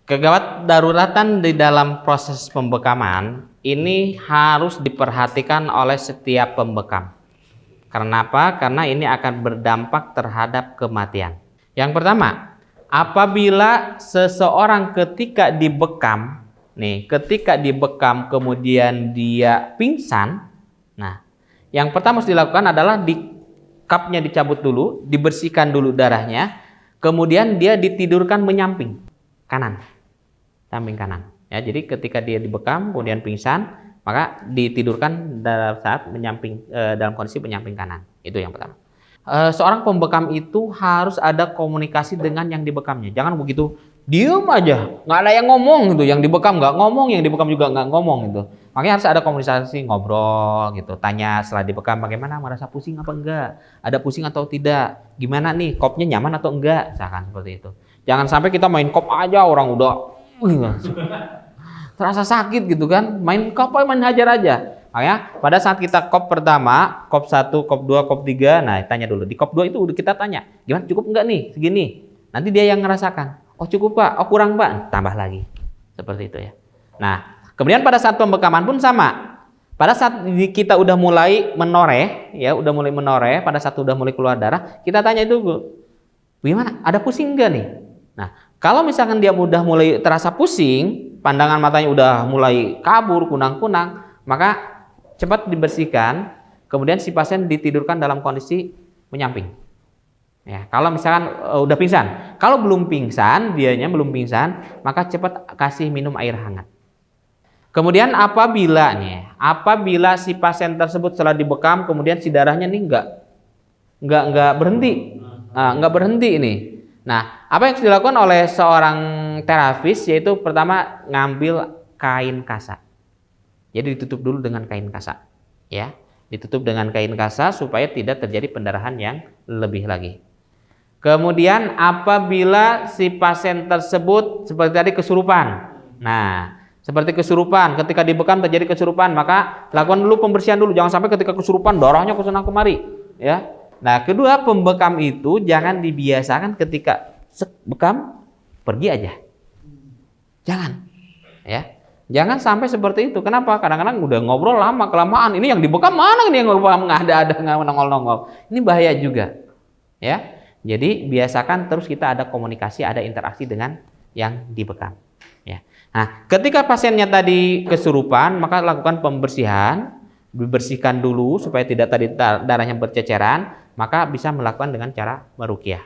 Kegawat daruratan di dalam proses pembekaman ini harus diperhatikan oleh setiap pembekam. Karena apa? Karena ini akan berdampak terhadap kematian. Yang pertama, apabila seseorang ketika dibekam kemudian dia pingsan, nah, yang pertama harus dilakukan adalah kapnya dicabut dulu, dibersihkan dulu darahnya, kemudian dia ditidurkan menyamping kanan. Samping kanan. Ya, jadi ketika dia dibekam kemudian pingsan, maka ditidurkan dalam saat dalam kondisi penyamping kanan. Itu yang pertama. Seorang pembekam itu harus ada komunikasi dengan yang dibekamnya. Jangan begitu diem aja, nggak ada yang ngomong gitu. Yang dibekam nggak ngomong, yang dibekam juga nggak ngomong gitu. Makanya harus ada komunikasi, ngobrol gitu. Tanya setelah dibekam bagaimana, merasa pusing apa enggak, ada pusing atau tidak, gimana nih kopnya nyaman atau enggak, misalkan seperti itu. Jangan sampai kita main kop aja orang udah terasa sakit gitu kan, main kop main hajar aja. Makanya pada saat kita kop pertama, kop 1, kop 2, kop 3, nah tanya dulu. Di kop 2 itu udah kita tanya, gimana, cukup enggak nih segini? Nanti dia yang ngerasakan, oh cukup Pak, oh kurang Pak, tambah lagi. Seperti itu ya. Nah, kemudian pada saat pembekaman pun sama. Pada saat kita udah mulai menoreh, pada saat udah mulai keluar darah, kita tanya itu, gimana, ada pusing enggak nih? Nah, kalau misalkan dia udah mulai terasa pusing, pandangan matanya udah mulai kabur, kunang-kunang, maka cepat dibersihkan, kemudian si pasien ditidurkan dalam kondisi menyamping. Ya, kalau misalkan udah pingsan, kalau belum pingsan, maka cepat kasih minum air hangat. Kemudian apabila si pasien tersebut setelah dibekam, kemudian si darahnya nih nggak berhenti ini. Nah, apa yang harus dilakukan oleh seorang terapis yaitu pertama ngambil kain kasa. Jadi ditutup dulu dengan kain kasa, ya. Ditutup dengan kain kasa supaya tidak terjadi pendarahan yang lebih lagi. Kemudian apabila si pasien tersebut seperti tadi kesurupan. Nah, seperti kesurupan, ketika dibekam terjadi kesurupan, maka lakukan dulu pembersihan dulu, jangan sampai ketika kesurupan darahnya kesana kemari, ya. Nah, kedua, pembekam itu jangan dibiasakan ketika bekam pergi aja. Jangan. Ya. Jangan sampai seperti itu. Kenapa? Kadang-kadang udah ngobrol lama kelamaan. Ini yang dibekam mana ini yang ngobrol nggak ada nongol-nongol. Ini bahaya juga. Ya. Jadi biasakan terus kita ada komunikasi, ada interaksi dengan yang dibekam. Ya. Nah, ketika pasiennya tadi kesurupan, maka lakukan pembersihan, dibersihkan dulu supaya tidak tadi darahnya berceceran. Maka bisa melakukan dengan cara meruqyah.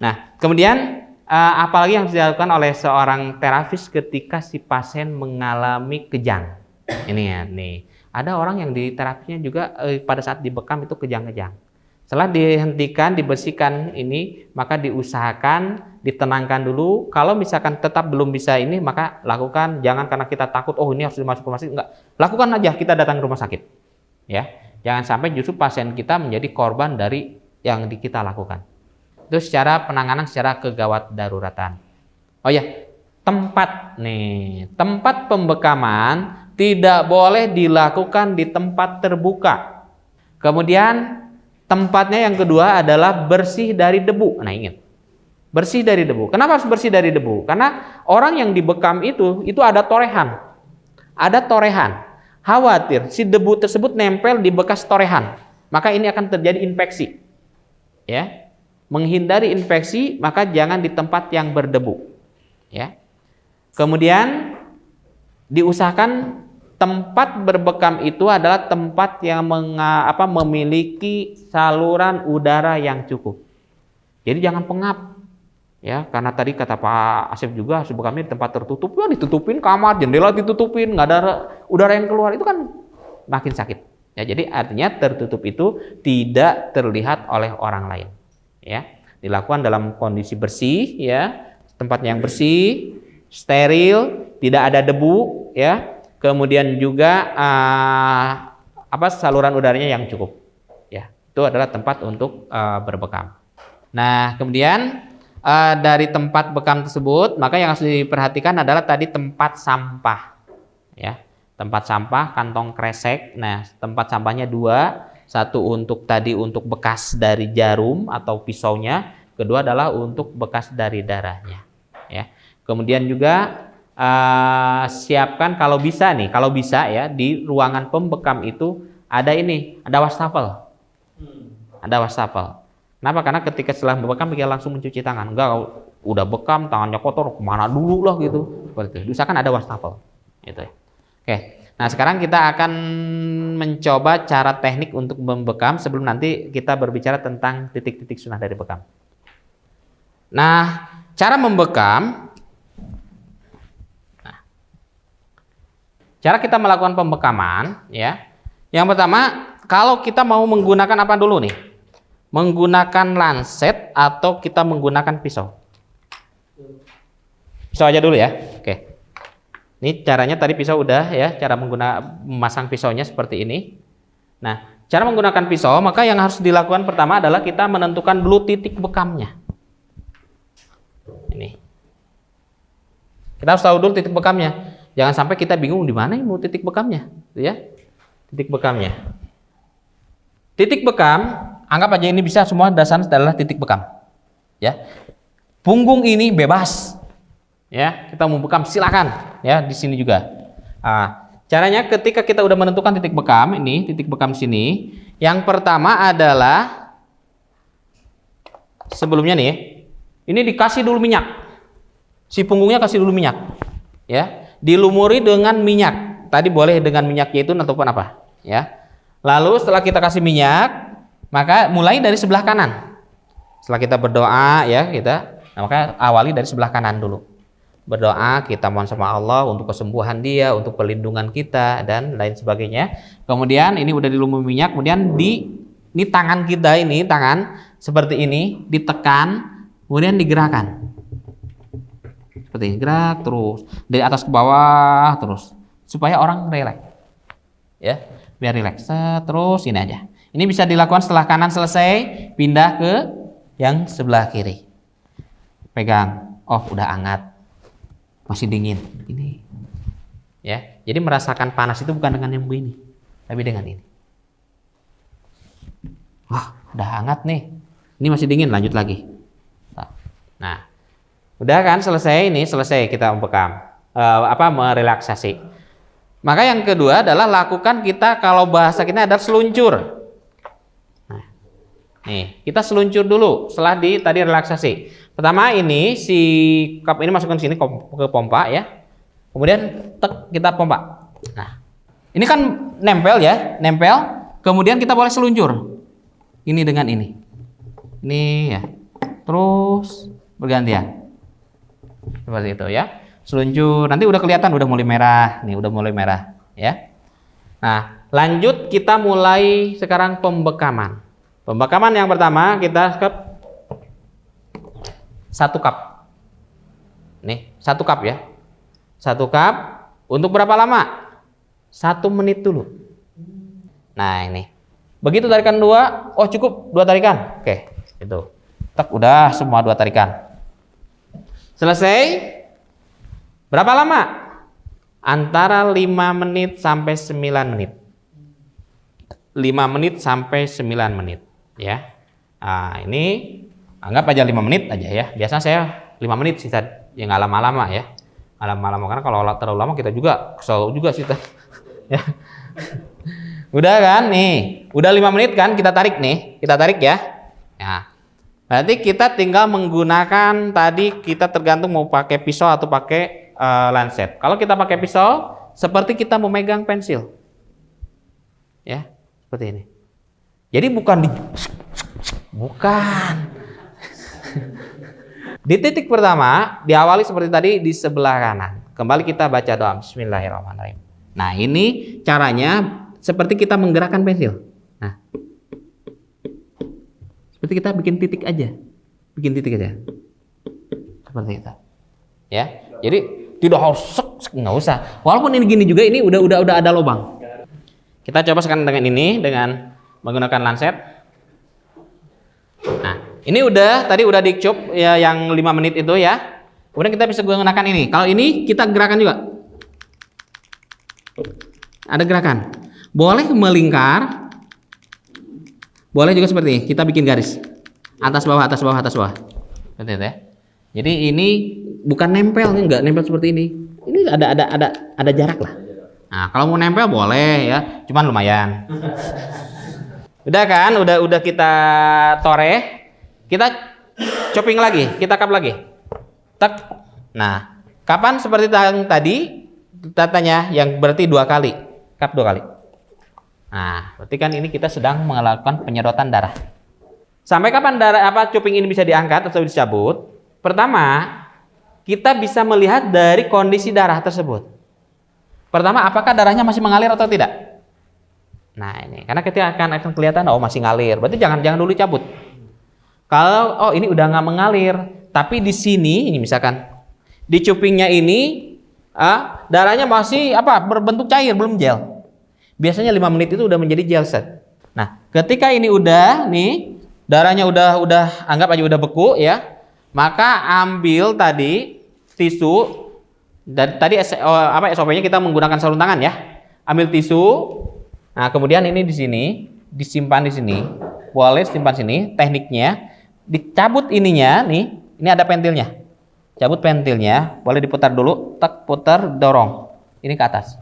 Nah, kemudian apalagi yang dilakukan oleh seorang terapis ketika si pasien mengalami kejang. Ini ya, nih. Ada orang yang di terapisnya juga pada saat dibekam itu kejang-kejang. Setelah dihentikan, dibersihkan ini, maka diusahakan ditenangkan dulu. Kalau misalkan tetap belum bisa ini, maka lakukan, jangan karena kita takut, oh ini harus dimasuk ke rumah sakit, enggak. Lakukan aja, kita datang ke rumah sakit. Ya. Jangan sampai justru pasien kita menjadi korban dari yang kita lakukan. Itu secara penanganan secara kegawat daruratan. Oh ya, tempat pembekaman tidak boleh dilakukan di tempat terbuka. Kemudian tempatnya yang kedua adalah bersih dari debu. Nah, ingat. Bersih dari debu. Kenapa harus bersih dari debu? Karena orang yang dibekam itu ada torehan. Ada torehan. Khawatir si debu tersebut nempel di bekas torehan, maka ini akan terjadi infeksi. Ya, menghindari infeksi maka jangan di tempat yang berdebu. Ya, kemudian diusahakan tempat berbekam itu adalah tempat yang memiliki saluran udara yang cukup. Jadi jangan pengap. Ya, karena tadi kata Pak Asep juga bekamnya di tempat tertutup, ya ditutupin kamar, jendela ditutupin, nggak ada udara yang keluar, itu kan makin sakit. Ya, jadi artinya tertutup itu tidak terlihat oleh orang lain. Ya, dilakukan dalam kondisi bersih, ya, tempat yang bersih, steril, tidak ada debu, ya. Kemudian juga saluran udaranya yang cukup. Ya, itu adalah tempat untuk berbekam. Nah, kemudian dari tempat bekam tersebut, maka yang harus diperhatikan adalah tadi tempat sampah, ya, tempat sampah, kantong kresek. Nah, tempat sampahnya dua, satu untuk bekas dari jarum atau pisaunya, kedua adalah untuk bekas dari darahnya, ya. Kemudian juga siapkan kalau bisa ya di ruangan pembekam itu ada wastafel. Ada wastafel. Kenapa? Karena ketika setelah membekam kita langsung mencuci tangan. Enggak, udah bekam tangannya kotor kemana dulu lah gitu. Seperti itu. Usahakan ada wastafel. Gitu ya. Oke. Nah, sekarang kita akan mencoba cara teknik untuk membekam sebelum nanti kita berbicara tentang titik-titik sunnah dari bekam. Nah, cara membekam. Nah, cara kita melakukan pembekaman, ya. Yang pertama, kalau kita mau menggunakan apa dulu nih? Menggunakan lancet atau kita menggunakan pisau? Pisau aja dulu ya. Oke. Ini caranya tadi pisau udah ya, cara memasang pisaunya seperti ini. Nah, cara menggunakan pisau, maka yang harus dilakukan pertama adalah kita menentukan dulu titik bekamnya. Ini. Kita harus tahu dulu titik bekamnya. Jangan sampai kita bingung di mana mau titik bekamnya, ya. Titik bekamnya. Titik bekam, anggap aja ini bisa semua dasarnya adalah titik bekam. Ya. Punggung ini bebas. Ya, kita mau bekam silakan ya di sini juga. Caranya ketika kita udah menentukan titik bekam ini, titik bekam sini, yang pertama adalah sebelumnya nih, ini dikasih dulu minyak. Si punggungnya kasih dulu minyak. Ya, dilumuri dengan minyak. Tadi boleh dengan minyak zaitun ataupun apa, ya. Lalu setelah kita kasih minyak, maka mulai dari sebelah kanan. Setelah kita berdoa ya, maka awali dari sebelah kanan dulu. Berdoa, kita mohon sama Allah untuk kesembuhan dia, untuk perlindungan kita dan lain sebagainya. Kemudian ini udah dilumuri minyak, kemudian ini tangan kita ini, tangan seperti ini ditekan, kemudian digerakkan. Seperti ini, gerak terus dari atas ke bawah terus supaya orang rileks. Ya, biar rileks. Terus ini aja. Ini bisa dilakukan setelah kanan selesai, pindah ke yang sebelah kiri. Pegang. Oh, udah hangat. Masih dingin ini ya, jadi merasakan panas itu bukan dengan yang begini tapi dengan ini. Wah, udah hangat nih, ini masih dingin, lanjut lagi. Nah, udah kan selesai kita membekam merelaksasi. Maka yang kedua adalah lakukan kita, kalau bahasa kita adalah seluncur. Nah, nih kita seluncur dulu setelah tadi relaksasi. Pertama ini si cup ini masukkan sini ke pompa ya. Kemudian kita pompa. Nah, ini kan nempel ya, nempel. Kemudian kita boleh seluncur. Ini dengan ini. Ini ya. Terus bergantian. Seperti itu ya. Seluncur. Nanti udah kelihatan udah mulai merah. Nih udah mulai merah ya. Nah, lanjut kita mulai sekarang pembekaman. Pembekaman yang pertama kita ke 1 cup. Nih, 1 cup ya. 1 cup untuk berapa lama? 1 menit dulu. Nah, ini. Begitu tarikan 2, oh cukup 2 tarikan. Oke, itu. Udah semua 2 tarikan. Selesai. Berapa lama? Antara 5 menit sampai 9 menit. 5 menit sampai 9 menit, ya. Nah, ini anggap aja 5 menit aja ya. Biasanya saya 5 menit sih, ya nggak lama-lama ya. Nggak lama-lama karena kalau terlalu lama kita juga kesel juga sih. Ya. Udah kan nih, udah 5 menit kan kita tarik nih, kita tarik ya. Nah, berarti kita tinggal menggunakan tadi kita tergantung mau pakai pisau atau pakai lancet. Kalau kita pakai pisau, seperti kita memegang pensil, ya seperti ini. Jadi bukan di titik pertama diawali seperti tadi di sebelah kanan. Kembali kita baca doa Bismillahirrahmanirrahim. Nah, ini caranya seperti kita menggerakkan pensil. Nah, seperti kita bikin titik aja, seperti itu. Ya, jadi tidak harus nggak usah. Walaupun ini gini juga, ini udah ada lubang. Kita coba sekarang dengan ini, dengan menggunakan lancet. Nah, ini tadi udah dicup ya, yang 5 menit itu ya. Kemudian kita bisa menggunakan ini. Kalau ini kita gerakan juga. Ada gerakan. Boleh melingkar. Boleh juga seperti ini. Kita bikin garis. Atas bawah, atas bawah, atas bawah. Seperti itu ya. Jadi ini bukan nempel, enggak nempel seperti ini. Ini ada jarak lah. Nah, kalau mau nempel boleh ya, cuman lumayan. Udah kan? Udah kita toreh. Kita chopping lagi, kita kap lagi. Tek. Nah, kapan seperti yang tadi tatanya yang berarti 2 kali. Kap 2 kali. Nah, berarti kan ini kita sedang melakukan penyedotan darah. Sampai kapan chopping ini bisa diangkat atau dicabut? Pertama, kita bisa melihat dari kondisi darah tersebut. Pertama, apakah darahnya masih mengalir atau tidak? Nah, ini karena kita akan kelihatan masih ngalir. Berarti jangan dulu cabut. Kalau ini udah nggak mengalir, tapi di sini ini misalkan di cupingnya ini darahnya masih berbentuk cair, belum gel. Biasanya 5 menit itu udah menjadi gel set. Nah, ketika ini udah nih darahnya udah anggap aja udah beku ya, maka ambil tadi tisu dan tadi SOP-nya kita menggunakan sarung tangan ya. Ambil tisu. Nah, kemudian ini di sini disimpan di sini. Boleh simpan sini. Tekniknya dicabut ininya nih. Ini ada pentilnya. Cabut pentilnya, boleh diputar dulu, tek putar, dorong. Ini ke atas.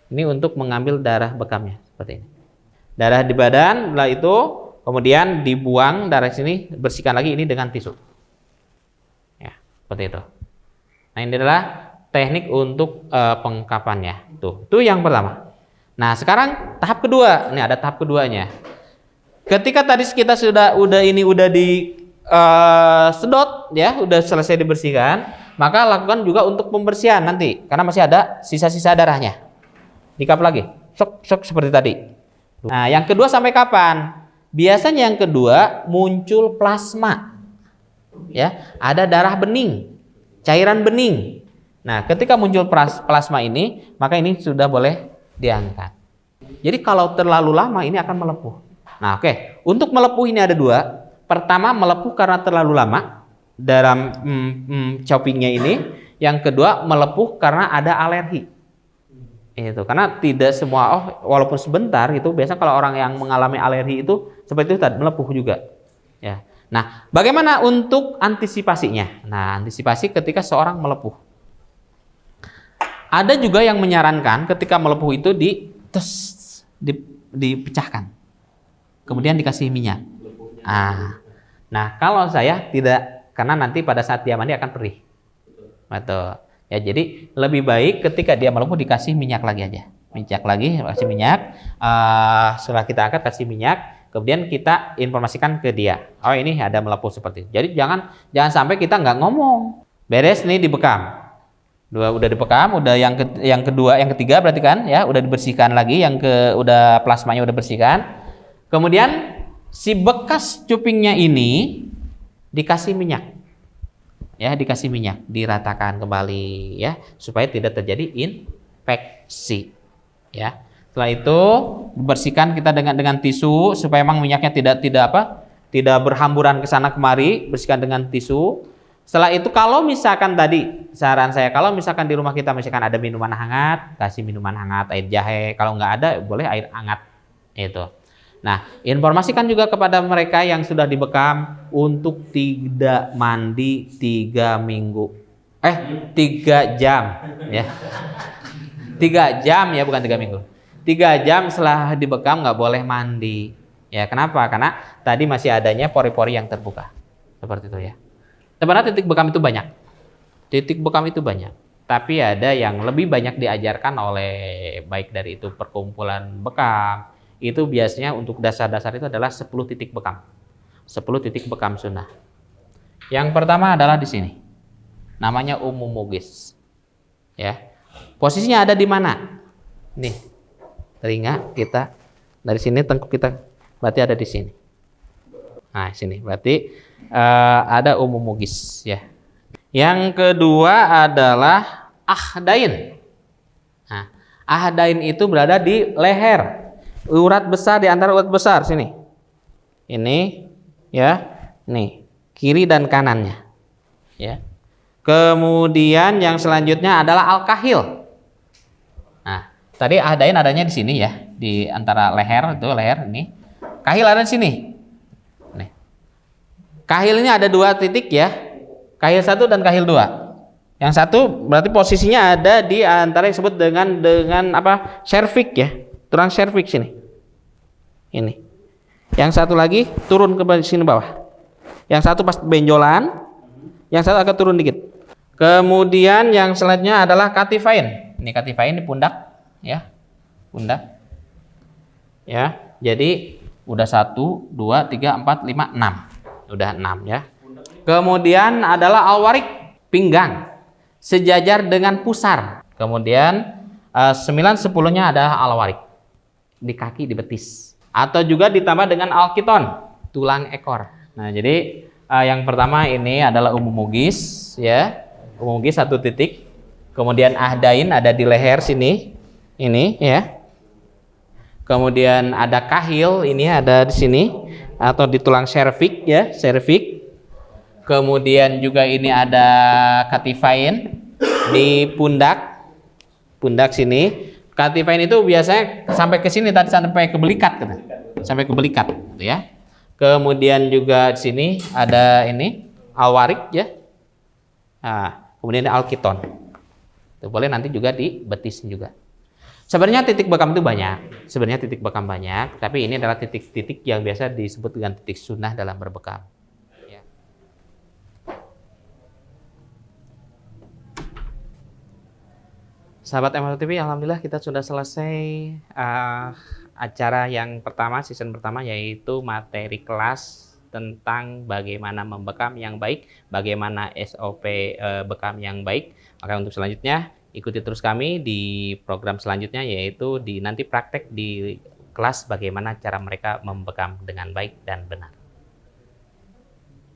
Ini untuk mengambil darah bekamnya seperti ini. Darah di badan, setelah itu kemudian dibuang darah sini, bersihkan lagi ini dengan tisu. Ya, seperti itu. Nah, ini adalah teknik untuk pengkapannya. Tuh yang pertama. Nah, sekarang tahap kedua. Ini ada tahap keduanya. Ketika tadi kita udah di sedot ya, udah selesai dibersihkan, maka lakukan juga untuk pembersihan nanti karena masih ada sisa-sisa darahnya. Dikap lagi, sok seperti tadi. Nah, yang kedua sampai kapan? Biasanya yang kedua muncul plasma. Ya, ada darah bening, cairan bening. Nah, ketika muncul plasma ini, maka ini sudah boleh diangkat. Jadi kalau terlalu lama ini akan melepuh. Nah, oke. Untuk melepuh ini ada 2. Pertama, melepuh karena terlalu lama dalam choppingnya ini. Yang kedua, melepuh karena ada alergi. Itu karena tidak semua walaupun sebentar itu biasa kalau orang yang mengalami alergi itu seperti itu melepuh juga. Ya. Nah, bagaimana untuk antisipasinya? Nah, antisipasi ketika seorang melepuh. Ada juga yang menyarankan ketika melepuh itu dipecahkan. Kemudian dikasih minyak. Nah, kalau saya tidak, karena nanti pada saat dia mandi akan perih. Betul. Ya, jadi lebih baik ketika dia melepuh dikasih minyak lagi aja. Kasih minyak. Setelah kita angkat kasih minyak, kemudian kita informasikan ke dia. Oh, ini ada melepuh seperti itu. Jadi jangan sampai kita nggak ngomong. Beres nih dibekam. Udah dibekam, udah yang kedua, yang ketiga berarti kan ya, udah dibersihkan lagi, udah plasmanya udah bersihkan. Kemudian si bekas cupingnya ini dikasih minyak. Ya, dikasih minyak, diratakan kembali ya, supaya tidak terjadi infeksi. Ya. Setelah itu bersihkan kita dengan tisu supaya memang minyaknya tidak berhamburan ke sana kemari, bersihkan dengan tisu. Setelah itu kalau misalkan tadi saran saya, kalau misalkan di rumah kita misalkan ada minuman hangat, kasih minuman hangat, air jahe. Kalau nggak ada boleh air hangat itu. Nah, informasikan juga kepada mereka yang sudah dibekam untuk tidak mandi 3 jam ya. 3 jam ya, bukan 3 minggu. 3 jam setelah dibekam nggak boleh mandi. Ya, kenapa? Karena tadi masih adanya pori-pori yang terbuka. Seperti itu ya. Sebenarnya titik bekam itu banyak. Tapi ada yang lebih banyak diajarkan oleh baik dari itu perkumpulan bekam. Itu biasanya untuk dasar-dasar itu adalah 10 titik bekam. 10 titik bekam sunnah. Yang pertama adalah di sini. Namanya umumugis. Ya. Posisinya ada di mana? Nih. Telinga kita dari sini, tengkuk kita berarti ada di sini. Nah, sini berarti ada umumugis ya. Yang kedua adalah ahdain. Nah, ahdain itu berada di leher. Urat besar, di antara urat besar sini. Ini ya, nih, kiri dan kanannya. Ya. Kemudian yang selanjutnya adalah al-kahil. Nah, tadi ahdain adanya di sini ya, di antara leher itu, leher ini. Kahil ada di sini. Nih. Kahil ini ada 2 titik ya. Kahil 1 dan kahil 2. Yang satu berarti posisinya ada di antara yang disebut dengan apa? Cervix ya. Tulang cervix sini. Ini. Yang satu lagi turun ke sini bawah. Yang satu pas benjolan, yang satu agak turun dikit. Kemudian yang selanjutnya adalah cativain. Ini cativain di pundak ya. Pundak. Ya. Jadi udah 1 2 3 4 5 6. Udah 6 ya. Kemudian adalah alwarik, pinggang. Sejajar dengan pusar. Kemudian 9/10-nya adalah alwarik. Di kaki, di betis. Atau juga ditambah dengan alkiton, tulang ekor. Nah, jadi yang pertama ini adalah umumugis ya. Umumugis 1 titik. Kemudian ahdain ada di leher sini. Ini ya. Kemudian ada kahil, ini ada di sini atau di tulang cervix ya, cervix. Kemudian juga ini ada cativain di pundak sini. Cativain itu biasanya sampai ke sini tadi, sampai ke belikat gitu. Sampai ke belikat gitu ya. Kemudian juga di sini ada ini alwarik ya. Nah, kemudian ada alkiton. Itu boleh nanti juga di betis juga. Sebenarnya titik bekam itu banyak. Tapi ini adalah titik-titik yang biasa disebut dengan titik sunnah dalam berbekam. Sahabat MRO TV, alhamdulillah kita sudah selesai acara yang pertama, season pertama, yaitu materi kelas tentang bagaimana membekam yang baik, bagaimana SOP bekam yang baik. Maka untuk selanjutnya ikuti terus kami di program selanjutnya, yaitu nanti praktek di kelas bagaimana cara mereka membekam dengan baik dan benar.